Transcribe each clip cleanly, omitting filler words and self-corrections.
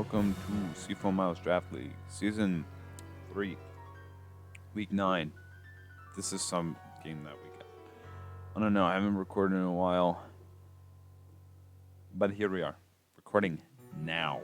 welcome to C4 Miles Draft League, Season 3, Week 9. This is some game that we got. I don't know, I haven't recorded in a while, but here we are, recording now.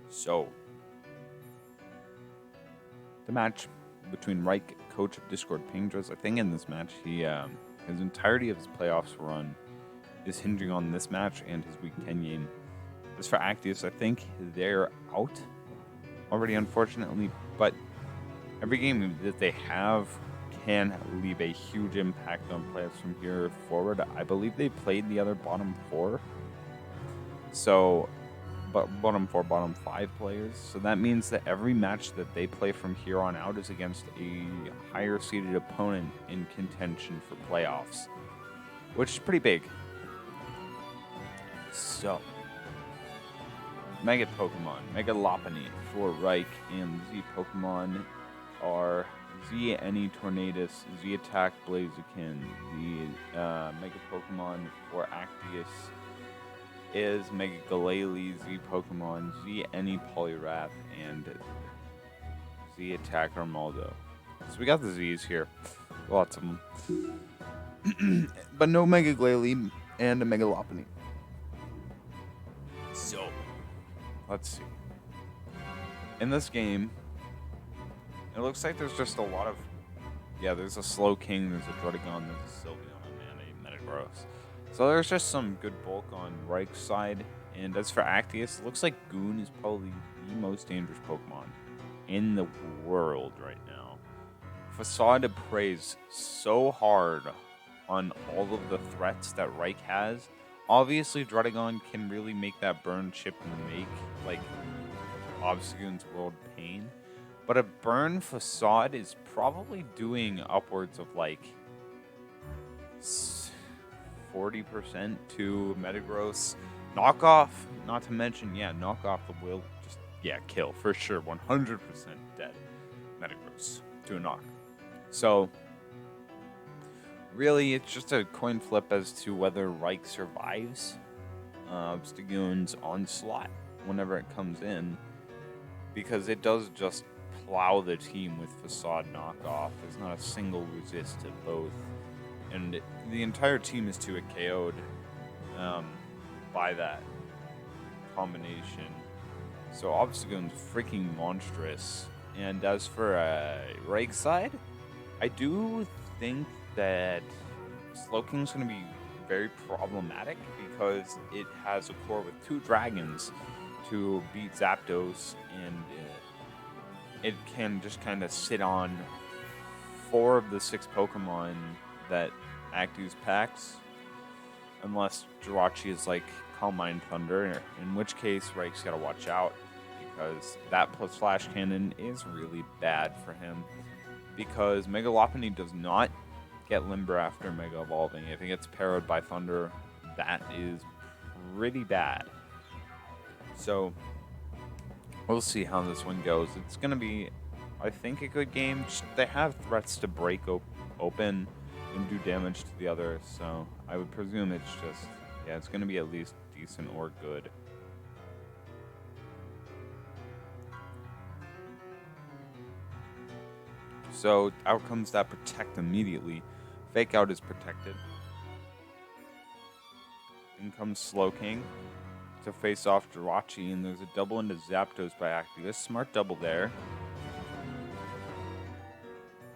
So, the match between Reich, coach of Discord Pingdras. I think in this match, his entirety of his playoffs run is hinging on this match and his Week 10 game. As for Actius, I think they're out already, unfortunately, but every game that they have can leave a huge impact on playoffs from here forward. I believe they played the other bottom four, but bottom four, bottom five players. So that means that every match that they play from here on out is against a higher seeded opponent in contention for playoffs, which is pretty big. So, Mega Pokemon, Mega Lopunny for Reich, and Z Pokemon are Z Any Tornadus, Z Attack Blaziken. The Mega Pokemon for Actius is Mega Glalie, Z Pokemon, Z Any Poliwrath, and Z Attack Armaldo. So we got the Z's here, lots of them, but no Mega Glalie and a Mega Lopunny. So, let's see. In this game, it looks like there's just a lot of... Yeah, there's a Slowking, there's a Druddigon, there's a Sylveon, and a Metagross. So there's just some good bulk on Reich's side. And as for Actius, it looks like Goon is probably the most dangerous Pokemon in the world right now. Facade preys so hard on all of the threats that Reich has. Obviously, Druddigon can really make that burn chip and make, like, Obstagoon's World pain. But a burn Facade is probably doing upwards of, like, 40% to Metagross. Knockoff, not to mention, knockoff will just, kill, for sure. 100% dead Metagross to a knock. So, really, it's just a coin flip as to whether Reich survives Obstagoon's onslaught whenever it comes in, because it does just plow the team with Facade knockoff. There's not a single resist to both, and the entire team is 2-hit KO'd by that combination. So Obstagoon's freaking monstrous. And as for Reich's side, I do think that Slowking's going to be very problematic because it has a core with 2 dragons to beat Zapdos, and it can just kind of sit on 4 of the 6 Pokemon that Actius packs, unless Jirachi is like Calm Mind Thunder, in which case Reich's got to watch out, because that plus Flash Cannon is really bad for him, because Mega Lopunny does not get Limber after Mega Evolving. If it gets parried by Thunder, that is pretty bad. So, we'll see how this one goes. It's going to be, I think, a good game. Just, they have threats to break open and do damage to the other, so I would presume it's just, it's going to be at least decent or good. So, out comes that Protect immediately. Fake Out is protected. In comes Slowking to face off Jirachi, and there's a double into Zapdos by Actius. Smart double there.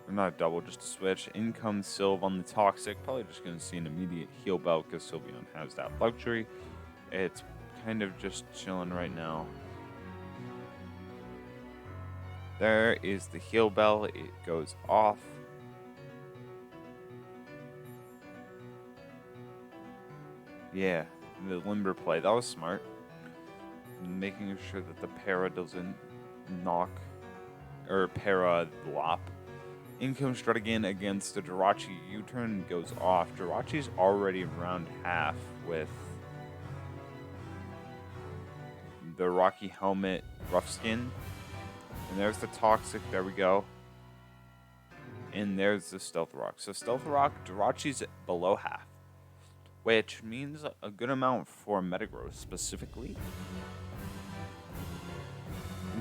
Or not a double, just a switch. In comes Sylve on the Toxic. Probably just going to see an immediate heal belt because Sylveon has that luxury. It's kind of just chilling right now. There is the heal bell. It goes off. Yeah, the Limber play. That was smart. Making sure that the Para doesn't knock, or Para Lop. In comes Druddigon against the Jirachi. U-turn goes off. Jirachi's already around half with the Rocky Helmet Rough Skin. And there's the Toxic. There we go. And there's the Stealth Rock. So Stealth Rock, Jirachi's below half, which means a good amount for Metagross specifically.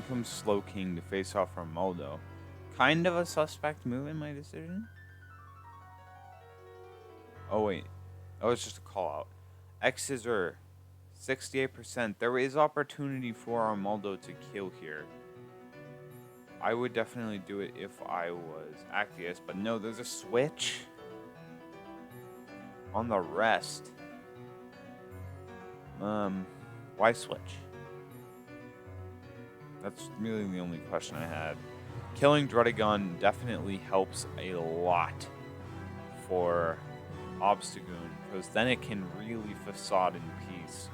comes Slow King to face off Armaldo. Kind of a suspect move in my decision. Oh wait, that was just a call out. X Scissor, 68%. There is opportunity for Armaldo to kill here. I would definitely do it if I was Actius, but no, there's a switch on the rest. Why switch? That's really the only question I had. Killing Drudigon definitely helps a lot for Obstagoon, because then it can really facade in peace.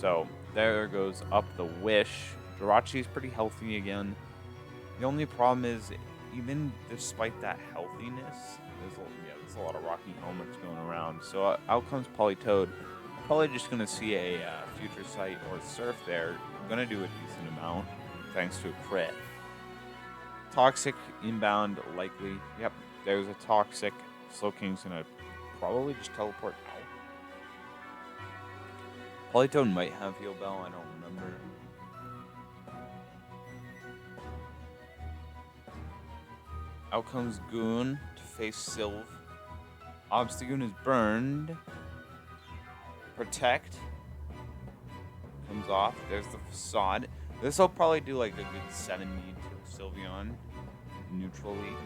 So there goes up the Wish. Jirachi is pretty healthy again. The only problem is, even despite that healthiness, there's a lot of Rocky helmets going around. So out comes Politoed. Probably just going to see a Future Sight or Surf there. Going to do a decent amount, thanks to a crit. Toxic inbound, likely. Yep, there's a Toxic. Slow King's going to probably just teleport out. Politoed might have Heal Bell, I don't remember. Out comes Goon to face Sylve. Obstagoon is burned. Protect. Comes off. There's the Facade. This will probably do like a good 70 to Sylveon. Neutrally.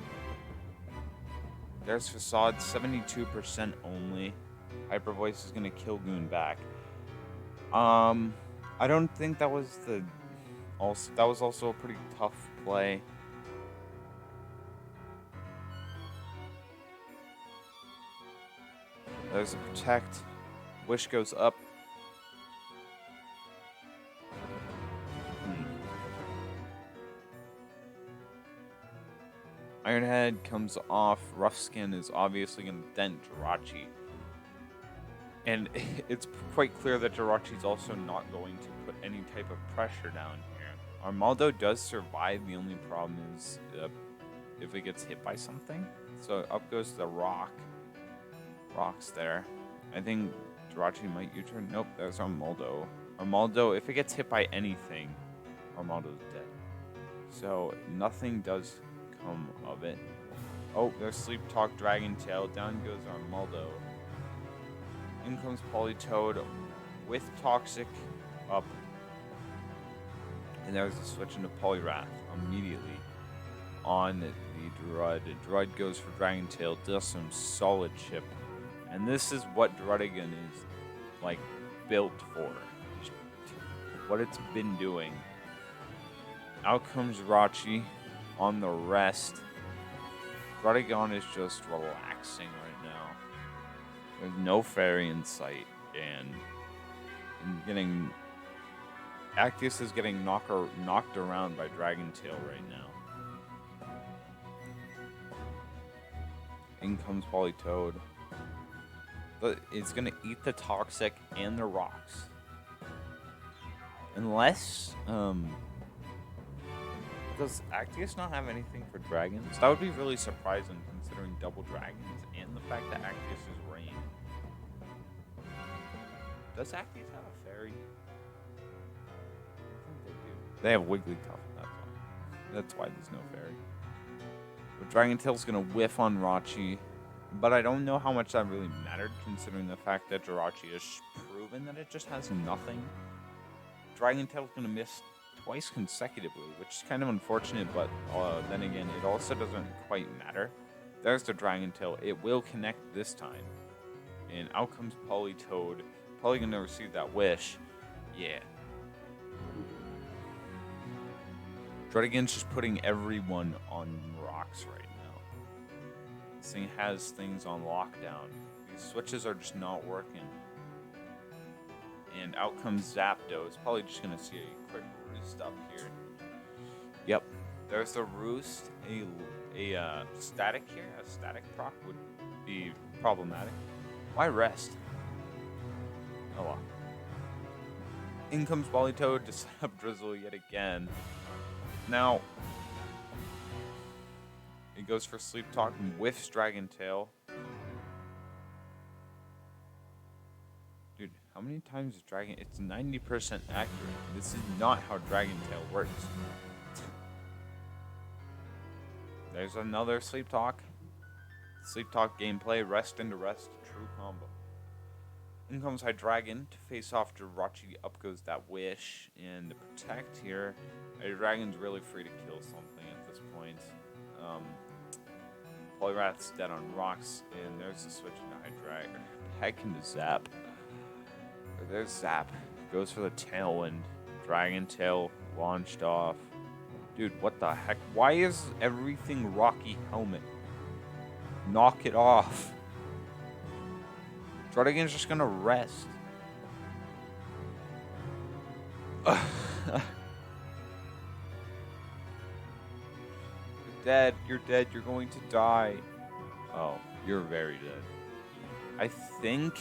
There's Facade. 72% only. Hyper Voice is going to kill Goon back. I don't think that was the... that was also a pretty tough play. There's a Protect. Wish goes up. Ironhead comes off. Rough Skin is obviously going to dent Jirachi. And it's quite clear that Jirachi's also not going to put any type of pressure down here. Armaldo does survive. The only problem is if it gets hit by something. So up goes the Rock. Rock's there. I think Jirachi might U-turn. Nope, there's Armaldo. Armaldo, if it gets hit by anything, Armaldo's dead. So nothing does come of it. Oh, there's Sleep Talk, Dragon Tail. Down goes Armaldo. In comes Politoed with Toxic up. And there's a switch into Poliwrath immediately on the Drud. Drud goes for Dragon Tail, does some solid chip. And this is what Drudigon is, like, built for. What it's been doing. Out comes Jirachi on the rest. Drudigon is just relaxing right now. There's no fairy in sight, and getting... Actius is getting knocked around by Dragon Tail right now. In comes Politoed. But it's going to eat the Toxic and the Rocks. Unless, does Actius not have anything for dragons? That would be really surprising considering double dragons and the fact that Actius is rain. Does Actius have a fairy? I think they do. They have Wigglytuff, that's why there's no fairy. But Dragon Tail's going to whiff on Rachi. But I don't know how much that really mattered, considering the fact that Jirachi has proven that it just has nothing. Dragon Tail's going to miss twice consecutively, which is kind of unfortunate, but then again, it also doesn't quite matter. There's the Dragon Tail. It will connect this time. And out comes Politoed. Probably going to receive that Wish. Yeah. Drudigon's just putting everyone on rocks right now. This thing has things on lockdown. These switches are just not working. And out comes Zapdos. It's probably just going to see a quick roost up here. Yep. There's the roost. A static here. A static proc would be problematic. Why rest? Oh well. In comes Politoed to set up Drizzle yet again. Now... It goes for Sleep Talk and whiffs Dragon Tail. Dude, how many times is Dragon? It's 90% accurate. This is not how Dragon Tail works. There's another Sleep Talk. Sleep Talk gameplay, rest into rest, true combo. In comes Hydreigon to face off Jirachi. Up goes that Wish. And to protect here, Hydreigon's really free to kill something at this point. Poliwrath's dead on rocks, and there's the switch into Hydreigon. Heck into Zap. There's Zap. Goes for the Tailwind. Dragon Tail launched off. Dude, what the heck? Why is everything Rocky Helmet? Knock it off. Druddigan's just gonna rest. You're dead. You're dead. You're going to die. Oh, you're very dead. I think,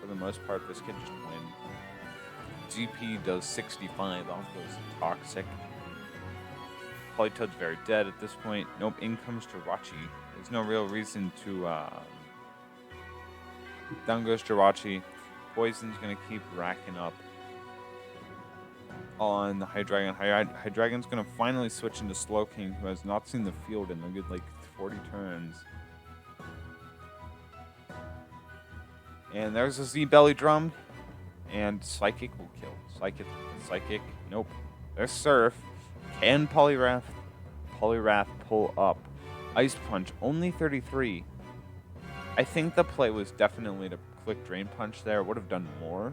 for the most part, this could just win. GP does 65. Off goes Toxic. Politoad's very dead at this point. Nope, in comes Jirachi. There's no real reason to... Down goes Jirachi. Poison's going to keep racking up on the Hydreigon. Hydreigon's going to finally switch into Slowking, who has not seen the field in a good, 40 turns. And there's a Z-Belly Drum. And Psychic will kill. Psychic. Nope. There's Surf. Can Poliwrath pull up? Ice Punch, only 33. I think the play was definitely to click Drain Punch there. Would have done more.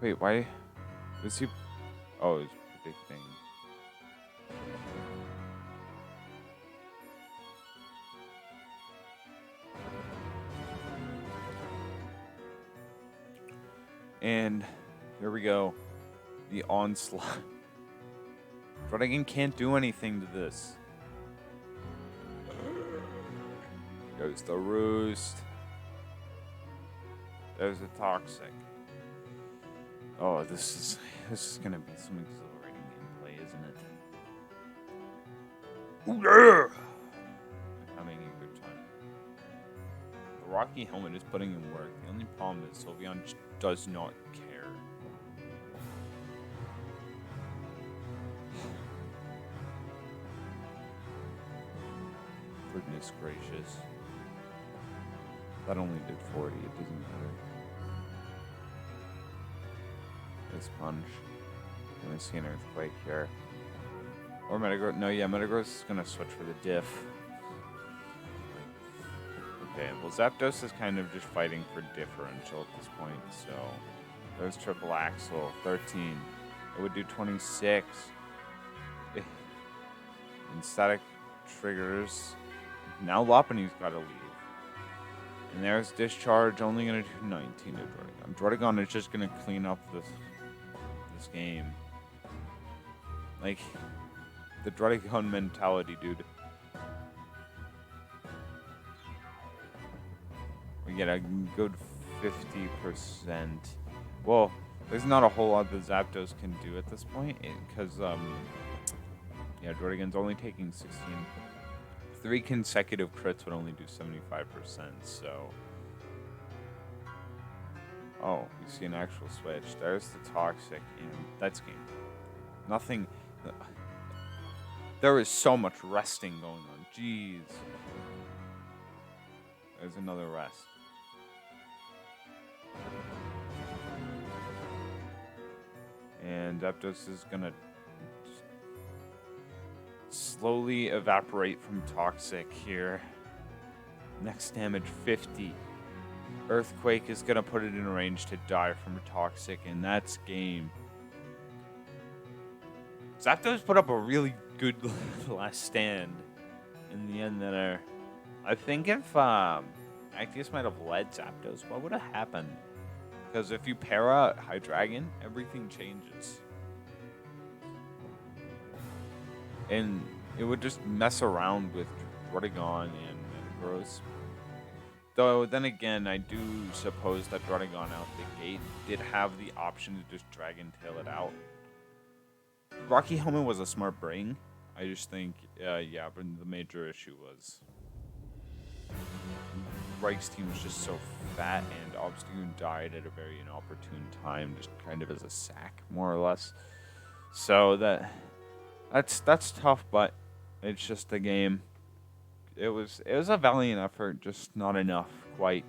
Wait, why? Was he... Oh, he's predicting. And here we go. The onslaught. Druddigan can't do anything to this. Goes the Roost. There's the Toxic. Oh, this is gonna be some exhilarating gameplay, isn't it? Ooh, yeah! I'm having a good time. The Rocky Helmet is putting in work. The only problem is Sylveon just does not care. Goodness gracious. That only did 40, it doesn't matter. This punch. I'm gonna see an Earthquake here. Or Metagross. No, yeah, Metagross is gonna switch for the diff. Okay, well, Zapdos is kind of just fighting for differential at this point, so... There's Triple Axle, 13. It would do 26. And Static triggers. Now Lopunny's gotta leave. And there's Discharge, only gonna do 19 to Druddigon. Druddigon is just gonna clean up this game. Like, the Druddigon mentality, dude. We get a good 50%. Well, there's not a whole lot that Zapdos can do at this point, because, yeah, Druddigon's only taking 16. 3 consecutive crits would only do 75%, so... Oh, you see an actual switch. There's the Toxic, and that's game. Nothing... There is so much resting going on. Jeez. There's another rest. And Zapdos is gonna slowly evaporate from Toxic here. Next damage 50. Earthquake is gonna put it in range to die from Toxic, and that's game. Zapdos put up a really good last stand in the end there. I think if Arceus might have led Zapdos, what would have happened? Because if you pair out Hydreigon, everything changes. And it would just mess around with Druddigon and Metagross. Though, then again, I do suppose that Druddigon out the gate did have the option to just Dragon Tail it out. Rocky Helmet was a smart brain. I just think, yeah, but the major issue was Reich's team was just so fat, and Obstagoon died at a very inopportune time, just kind of as a sack, more or less. So that's tough, but it's just a game. It was a valiant effort, just not enough quite